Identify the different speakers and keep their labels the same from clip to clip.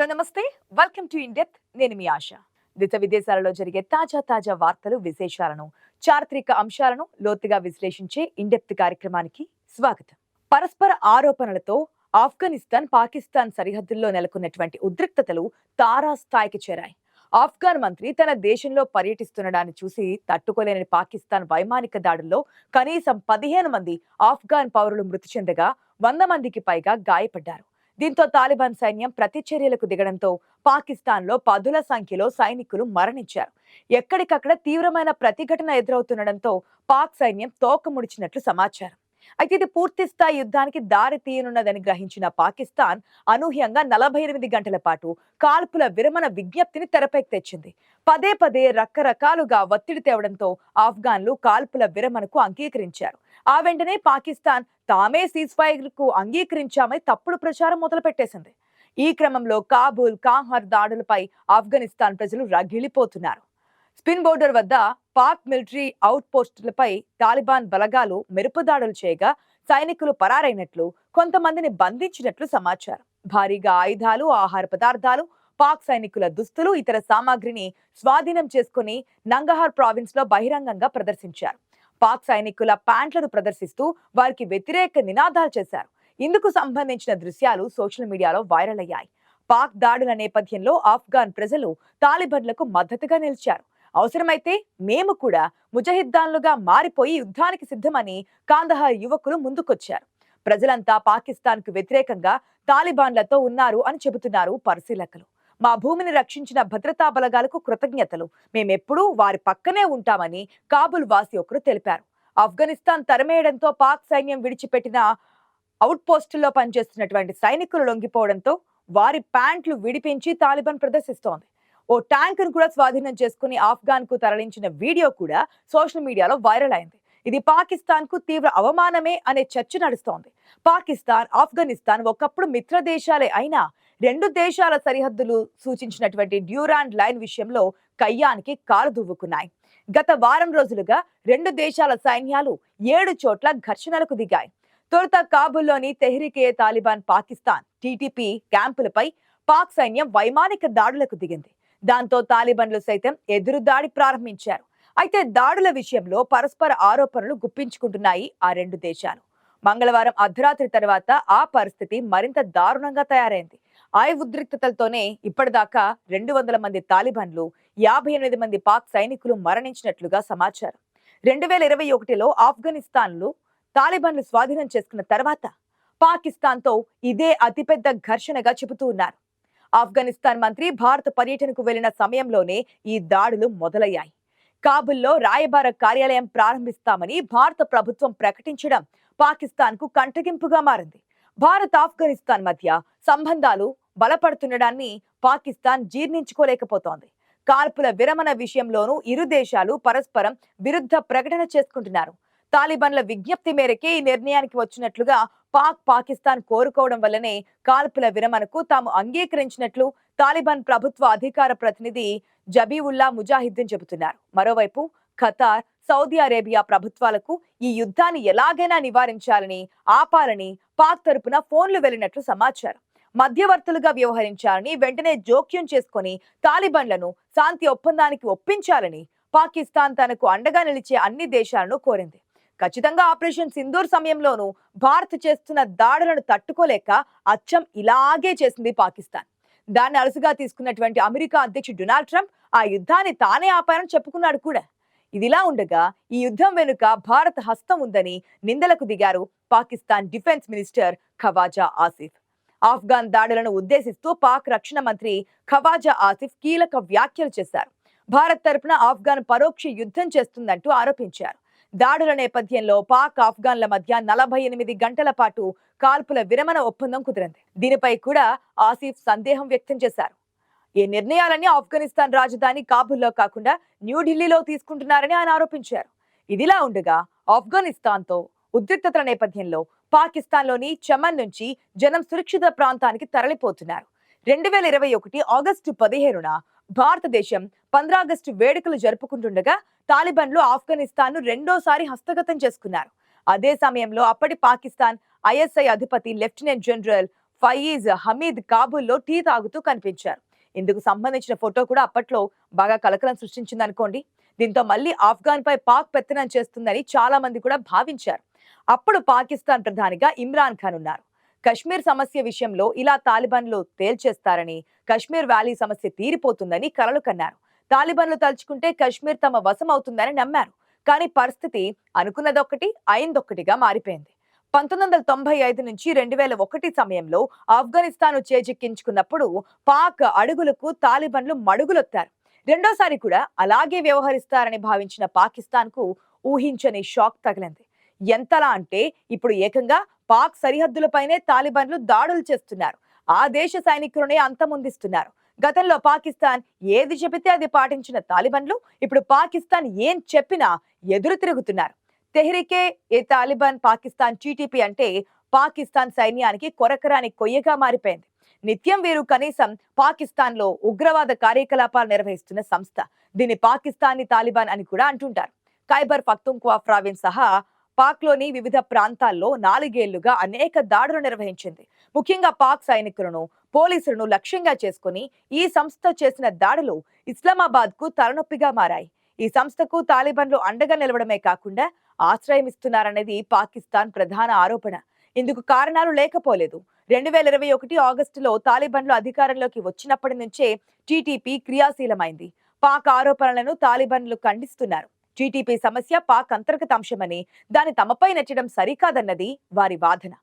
Speaker 1: Hello నమస్తే, welcome to in depth. నేను మీ ఆశ. దేశ విదేశాలలో జరిగే తాజా వార్తలు, విశేషాలను, చారిత్రక అంశాలను లోతుగా విశ్లేషించే ఇన్ డెప్త్ కార్యక్రమానికి స్వాగతం. పరస్పర ఆరోపణలతో ఆఫ్ఘనిస్తాన్, పాకిస్తాన్ సరిహద్దుల్లో నెలకొన్నటువంటి ఉద్రిక్తతలు తారాస్థాయికి చేరాయి. ఆఫ్ఘన్ మంత్రి తన దేశంలో పర్యటిస్తుండడాన్ని చూసి తట్టుకోలేని పాకిస్తాన్ వైమానిక దాడుల్లో కనీసం 15 మంది ఆఫ్ఘన్ పౌరులు మృతి చెందగా 100 మందికి పైగా గాయపడ్డారు. దీంతో తాలిబాన్ సైన్యం ప్రతిచర్యలకు దిగడంతో పాకిస్తాన్లో పదుల సంఖ్యలో సైనికులు మరణించారు. ఎక్కడికక్కడ తీవ్రమైన ప్రతిఘటన ఎదురవుతుండటంతో పాక్ సైన్యం తోక ముడిచినట్లు సమాచారం. అయితే ఇది పూర్తి స్థాయి యుద్ధానికి దారి తీయనున్నదని గ్రహించిన పాకిస్తాన్ అనూహ్యంగా 48 గంటల పాటు కాల్పుల విరమణ విజ్ఞప్తిని తెరపైకి తెచ్చింది. పదే రకరకాలుగా ఒత్తిడి తేవడంతో ఆఫ్ఘన్లు కాల్పుల విరమణకు అంగీకరించారు. ఆ వెంటనే పాకిస్తాన్ తామే సీజ్ ఫైర్ కు అంగీకరించామని తప్పుడు ప్రచారం మొదలుపెట్టేసింది. ఈ క్రమంలో కాబూల్, కాందహార్ దాడులపై ఆఫ్ఘనిస్తాన్ ప్రజలు రగిలిపోతున్నారు. స్పిన్ బోర్డర్ వద్ద పాక్ మిలిటరీ అవుట్ పోస్టులపై తాలిబాన్ బలగాలు మెరుపు దాడులు చేయగా సైనికులు పరారైనట్లు, కొంతమందిని బంధించినట్లు సమాచారం. భారీగా ఆయుధాలు, ఆహార పదార్థాలు, పాక్ సైనికుల దుస్తులు, ఇతర సామాగ్రిని స్వాధీనం చేసుకుని నంగహార్ ప్రావిన్స్ లో బహిరంగంగా ప్రదర్శించారు. పాక్ సైనికుల ప్యాంట్లను ప్రదర్శిస్తూ వారికి వ్యతిరేక నినాదాలు చేశారు. ఇందుకు సంబంధించిన దృశ్యాలు సోషల్ మీడియాలో వైరల్ అయ్యాయి. పాక్ దాడుల నేపథ్యంలో ఆఫ్ఘన్ ప్రజలు తాలిబాన్లకు మద్దతుగా నిలిచారు. అవసరమైతే మేము కూడా ముజాహిద్దాన్లుగా మారిపోయి యుద్ధానికి సిద్ధమని కాందహార్ యువకులు ముందుకొచ్చారు. ప్రజలంతా పాకిస్తాన్ కు వ్యతిరేకంగా తాలిబాన్లతో ఉన్నారు అని చెబుతున్నారు పరిశీలకులు. మా భూమిని రక్షించిన భద్రతా బలగాలకు కృతజ్ఞతలు, మేమెప్పుడూ వారి పక్కనే ఉంటామని కాబుల్ వాసి ఒకరు తెలిపారు. ఆఫ్ఘనిస్తాన్ తరమేయడంతో పాక్ సైన్యం విడిచిపెట్టిన అవుట్ పోస్టుల్లో పనిచేస్తున్నటువంటి సైనికులు లొంగిపోవడంతో వారి ప్యాంట్లు విడిపించి తాలిబాన్ ప్రదర్శిస్తోంది. ఓ ట్యాంకును కూడా స్వాధీనం చేసుకుని ఆఫ్ఘాన్ కు తరలించిన వీడియో కూడా సోషల్ మీడియాలో వైరల్ అయింది. ఇది పాకిస్తాన్ కు తీవ్ర అవమానమే అనే చర్చ నడుస్తోంది. పాకిస్తాన్, ఆఫ్ఘనిస్తాన్ ఒకప్పుడు మిత్ర దేశాలే అయినా రెండు దేశాల సరిహద్దులు సూచించినటువంటి డ్యూరాండ్ లైన్ విషయంలో కయ్యానికి కాలు దువ్వుకున్నాయి. గత వారం రోజులుగా రెండు దేశాల సైన్యాలు 7 చోట్ల ఘర్షణలకు దిగాయి. తొలుత కాబుల్లోని తెహ్రీక్-ఏ-తాలిబాన్ పాకిస్తాన్ టీటీపీ క్యాంపులపై పాక్ సైన్యం వైమానిక దాడులకు దిగింది. దాంతో తాలిబాన్లు సైతం ఎదురుదాడి ప్రారంభించారు. అయితే దాడుల విషయంలో పరస్పర ఆరోపణలు గుప్పించుకుంటున్నాయి ఆ రెండు దేశాలు. మంగళవారం అర్ధరాత్రి తర్వాత ఆ పరిస్థితి మరింత దారుణంగా తయారైంది. ఆ ఉద్రిక్తతలతోనే ఇప్పటిదాకా 200 మంది తాలిబాన్లు, 58 మంది పాక్ సైనికులు మరణించినట్లుగా సమాచారం. 2021లో ఆఫ్ఘనిస్తాన్లు తాలిబాన్లు స్వాధీనం చేసుకున్న తర్వాత పాకిస్తాన్ తో ఇదే అతిపెద్ద ఘర్షణగా చెబుతూ ఉన్నారు. ఆఫ్ఘనిస్తాన్ మంత్రి భారత పర్యటనకు వెళ్లిన సమయంలోనే ఈ దాడులు మొదలయ్యాయి. కాబుల్లో రాయబార కార్యాలయం ప్రారంభిస్తామని భారత ప్రభుత్వం ప్రకటించడం పాకిస్తాన్ కు కంటగింపుగా మారింది. భారత్, ఆఫ్ఘనిస్తాన్ మధ్య సంబంధాలు బలపడుతుండడాన్ని పాకిస్తాన్ జీర్ణించుకోలేకపోతోంది. కాల్పుల విరమణ విషయంలోనూ ఇరు దేశాలు పరస్పరం విరుద్ధ ప్రకటన చేసుకుంటున్నారు. తాలిబాన్ల విజ్ఞప్తి మేరకే ఈ నిర్ణయానికి వచ్చినట్లుగా పాకిస్తాన్ కోరుకోవడం వల్లనే కాల్పుల విరమణకు తాము అంగీకరించినట్లు తాలిబాన్ ప్రభుత్వ అధికార ప్రతినిధి జబీవుల్లా ముజాహిద్దీన్ చెబుతున్నారు. మరోవైపు ఖతార్, సౌదీ అరేబియా ప్రభుత్వాలకు ఈ యుద్ధాన్ని ఎలాగైనా నివారించాలని, ఆపాలని పాక్ తరపున ఫోన్లు వెళ్లినట్లు సమాచారం. మధ్యవర్తులుగా వ్యవహరించాలని, వెంటనే జోక్యం చేసుకుని తాలిబాన్లను శాంతి ఒప్పందానికి ఒప్పించాలని పాకిస్తాన్ తనకు అండగా నిలిచే అన్ని దేశాలను కోరింది. ఖచ్చితంగా ఆపరేషన్ సింధూర్ సమయంలోనూ భారత్ చేస్తున్న దాడులను తట్టుకోలేక అచ్చం ఇలాగే చేసింది పాకిస్తాన్. దాన్ని అలసుగా తీసుకున్నటువంటి అమెరికా అధ్యక్షుడు డొనాల్డ్ ట్రంప్ ఆ యుద్ధాన్ని తానే ఆపారని చెప్పుకున్నాడు కూడా. ఇదిలా ఉండగా ఈ యుద్ధం వెనుక భారత హస్తం ఉందని నిందలకు దిగారు పాకిస్తాన్ డిఫెన్స్ మినిస్టర్ ఖవాజా ఆసిఫ్. ఆఫ్ఘన్ దాడులను ఉద్దేశిస్తూ పాక్ రక్షణ మంత్రి ఖవాజా ఆసిఫ్ కీలక వ్యాఖ్యలు చేశారు. భారత్ తరపున ఆఫ్ఘన్ పరోక్ష యుద్ధం చేస్తుందంటూ ఆరోపించారు. దాడుల నేపథ్యంలో పాక్, ఆఫ్ఘన్ల మధ్య 48 గంటల పాటు కాల్పుల విరమణ ఒప్పందం కుదిరింది. దీనిపై కూడా ఆసిఫ్ సందేహం వ్యక్తం చేశారు. ఈ నిర్ణయాలన్నీ ఆఫ్ఘనిస్తాన్ రాజధాని కాబుల్లో కాకుండా న్యూఢిల్లీలో తీసుకుంటున్నారని ఆయన ఆరోపించారు. ఇదిలా ఉండగా ఆఫ్ఘనిస్తాన్ తో ఉద్రిక్తతల నేపథ్యంలో పాకిస్తాన్లోని చమన్ నుంచి జనం సురక్షిత ప్రాంతానికి తరలిపోతున్నారు. 2021 ఆగస్టు 15న భారతదేశం 15 ఆగస్టు వేడుకలు జరుపుకుంటుండగా తాలిబాన్లు ఆఫ్ఘనిస్తాన్ ను రెండోసారి హస్తగతం చేసుకున్నారు. అదే సమయంలో అప్పటి పాకిస్తాన్ ఐఎస్ఐ అధిపతి lieutenant general Faiz Hamid కాబూల్లో tea తాగుతూ కనిపించారు. ఇందుకు సంబంధించిన ఫోటో కూడా అప్పట్లో బాగా కలకలం సృష్టించింది అనుకోండి. దీంతో మళ్ళీ ఆఫ్ఘాన్ పై పాక్ పెత్తనం చేస్తుందని చాలా మంది కూడా భావించారు. అప్పుడు పాకిస్తాన్ ప్రధానిగా ఇమ్రాన్ ఖాన్ ఉన్నారు. కశ్మీర్ సమస్య విషయంలో ఇలా తాలిబాన్లు తేల్చేస్తారని, కశ్మీర్ వ్యాలీ సమస్య తీరిపోతుందని కలలు కన్నారు. తాలిబాన్లు తలుచుకుంటే కశ్మీర్ తమ వశం అవుతుందని నమ్మారు. కానీ పరిస్థితి అనుకున్నదొక్కటి అయిందొక్కటిగా మారిపోయింది. 1995 నుంచి 2001 సమయంలో ఆఫ్ఘనిస్తాన్ చేజిక్కించుకున్నప్పుడు పాక్ అడుగులకు తాలిబాన్లు మడుగులొత్తారు. రెండోసారి కూడా అలాగే వ్యవహరిస్తారని భావించిన పాకిస్తాన్ కు ఊహించని షాక్ తగిలింది. ఎంతలా అంటే ఇప్పుడు ఏకంగా పాక్ సరిహద్దులపైనే తాలిబాన్లు దాడులు చేస్తున్నారు. ఆ దేశ సైనికులనే అంతమొందిస్తున్నారు. గతంలో పాకిస్తాన్ ఏది చెబితే అది పాటించిన తాలిబాన్లు ఇప్పుడు పాకిస్తాన్ ఏం చెప్పినా ఎదురు తిరుగుతున్నారు. తెహ్రీకే ఏ తాలిబాన్ పాకిస్తాన్ టీటీపీ అంటే పాకిస్తాన్ సైన్యానికి కొరకరాని కొయ్యగా మారిపోయింది. నిత్యం వీరు కనీసం పాకిస్తాన్ లో ఉగ్రవాద కార్యకలాపాలు నిర్వహిస్తున్న సంస్థ. దీన్ని పాకిస్తానీ తాలిబాన్ అని కూడా అంటుంటారు. ఖైబర్ పఖ్తూన్ఖ్వా ప్రావిన్స్ సహా పాక్ లోని వివిధ ప్రాంతాల్లో 4 ఏళ్లుగా అనేక దాడులు నిర్వహించింది. ముఖ్యంగా పాక్ సైనికులను, పోలీసులను లక్ష్యంగా చేసుకుని ఈ సంస్థ చేసిన దాడులు ఇస్లామాబాద్ కు తలనొప్పిగా మారాయి. ఈ సంస్థకు తాలిబాన్లు అండగా నిలవడమే కాకుండా ఆశ్రయం ఇస్తున్నారనేది పాకిస్తాన్ ప్రధాన ఆరోపణ. ఇందుకు కారణాలు లేకపోలేదు. 2021 ఆగస్టులో తాలిబాన్లు అధికారంలోకి వచ్చినప్పటి నుంచే టీటీపీ క్రియాశీలమైంది. పాక్ ఆరోపణలను తాలిబాన్లు ఖండిస్తున్నారు. టీటీపీ సమస్య పాక్ అంతర్గత అంశమని, దాన్ని తమపై నెట్టడం సరికాదన్నది వారి వాదన.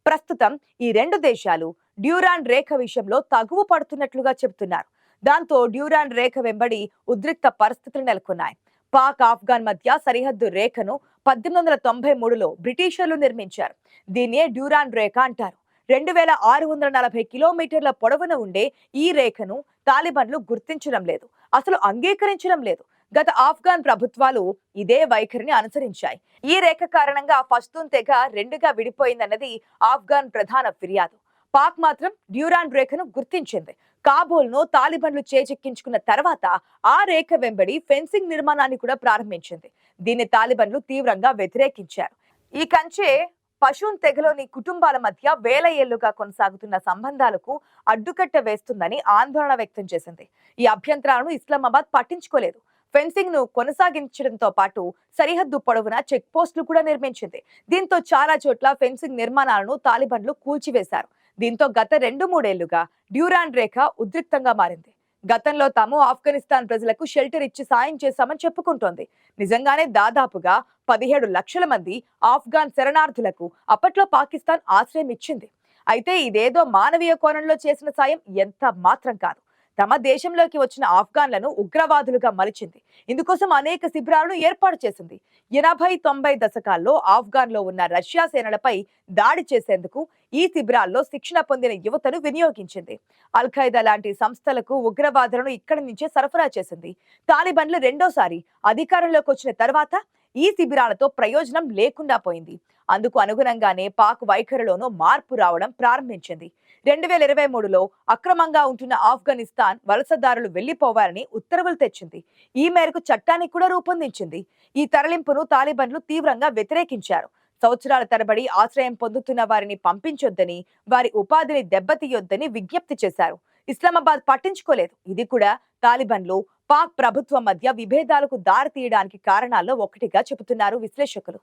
Speaker 1: ప్రస్తుతం ఈ రెండు దేశాలు డ్యూరాండ్ రేఖ విషయంలో తగువ పడుతున్నట్లుగా చెబుతున్నారు. దాంతో డ్యూరాండ్ రేఖ వెంబడి ఉద్రిక్త పరిస్థితులు నెలకొన్నాయి. పాక్ ఆఫ్ఘాన్ మధ్య సరిహద్దు రేఖను 1893లో బ్రిటిషర్లు నిర్మించారు. దీన్నే డ్యూరాండ్ రేఖ అంటారు. 2640 కిలోమీటర్ల పొడవున ఉండే ఈ రేఖను తాలిబాన్లు గుర్తించడం లేదు, అసలు అంగీకరించడం లేదు. గత ఆఫ్ఘాన్ ప్రభుత్వాలు ఇదే వైఖరిని అనుసరించాయి. ఈ రేఖ కారణంగా పష్తూన్ తెగ రెండుగా విడిపోయిందన్నది ఆఫ్ఘాన్ ప్రధాన ఫిర్యాదు. పాక్ మాత్రం డ్యూరాండ్ రేఖను గుర్తించింది. కాబూల్ ను తాలిబాన్లు చేజెక్కించుకున్న తర్వాత ఆ రేఖ వెంబడి ఫెన్సింగ్ నిర్మాణాన్ని కూడా ప్రారంభించింది. దీన్ని తాలిబాన్లు తీవ్రంగా వ్యతిరేకించారు. ఈ కంచె పషూన్ తెగలోని కుటుంబాల మధ్య వేల ఏళ్లుగా కొనసాగుతున్న సంబంధాలకు అడ్డుకట్ట వేస్తుందని ఆందోళన వ్యక్తం చేసింది. ఈ అభ్యంతరాలను ఇస్లామాబాద్ పట్టించుకోలేదు. ఫెన్సింగ్ ను కొనసాగించడంతో పాటు సరిహద్దు పొడవునా చెక్ పోస్టులు కూడా నిర్మించింది. దీంతో చాలా చోట్ల ఫెన్సింగ్ నిర్మాణాలను తాలిబాన్లు కూల్చివేశారు. దీంతో గత 2-3 ఏళ్లుగా డ్యూరాండ్ రేఖ ఉద్రిక్తంగా మారింది. గతంలో తాము ఆఫ్ఘనిస్తాన్ ప్రజలకు షెల్టర్ ఇచ్చి సాయం చేశామని చెప్పుకుంటోంది. నిజంగానే దాదాపుగా 17 లక్షల మంది ఆఫ్ఘాన్ శరణార్థులకు అప్పట్లో పాకిస్తాన్ ఆశ్రయం ఇచ్చింది. అయితే ఇదేదో మానవీయ కోణంలో చేసిన సాయం ఎంత మాత్రం కాదు. తమ దేశంలోకి వచ్చిన ఆఫ్ఘాన్లను ఉగ్రవాదులుగా మలిచింది. ఇందుకోసం అనేక శిబిరాలను ఏర్పాటు చేసింది. 80-90 దశకాల్లో ఆఫ్ఘాన్ లో ఉన్న రష్యా సేనలపై దాడి చేసేందుకు ఈ శిబిరాల్లో శిక్షణ పొందిన యువతను వినియోగించింది. అల్ ఖైదా లాంటి సంస్థలకు ఉగ్రవాదులను ఇక్కడి నుంచే సరఫరా చేసింది. తాలిబాన్లు రెండోసారి అధికారంలోకి వచ్చిన తర్వాత ఈ శిబిరాలతో ప్రయోజనం లేకుండా పోయింది. అందుకు అనుగుణంగానే పాక్ వైఖరిలోనూ మార్పు రావడం ప్రారంభించింది. 2023లో అక్రమంగా ఉంటున్న ఆఫ్ఘనిస్తాన్ వలసదారులు వెళ్లిపోవాలని ఉత్తర్వులు తెచ్చింది. ఈ మేరకు చట్టాన్ని కూడా రూపొందించింది. ఈ తరలింపును తాలిబాన్లు తీవ్రంగా వ్యతిరేకించారు. సంవత్సరాల తరబడి ఆశ్రయం పొందుతున్న వారిని పంపించొద్దని, వారి ఉపాధిని దెబ్బతీయొద్దని విజ్ఞప్తి చేశారు. ఇస్లామాబాద్ పట్టించుకోలేదు. ఇది కూడా తాలిబాన్లు పాక్ ప్రభుత్వం మధ్య విభేదాలకు దారితీయడానికి కారణాల్లో ఒకటిగా చెబుతున్నారు విశ్లేషకులు.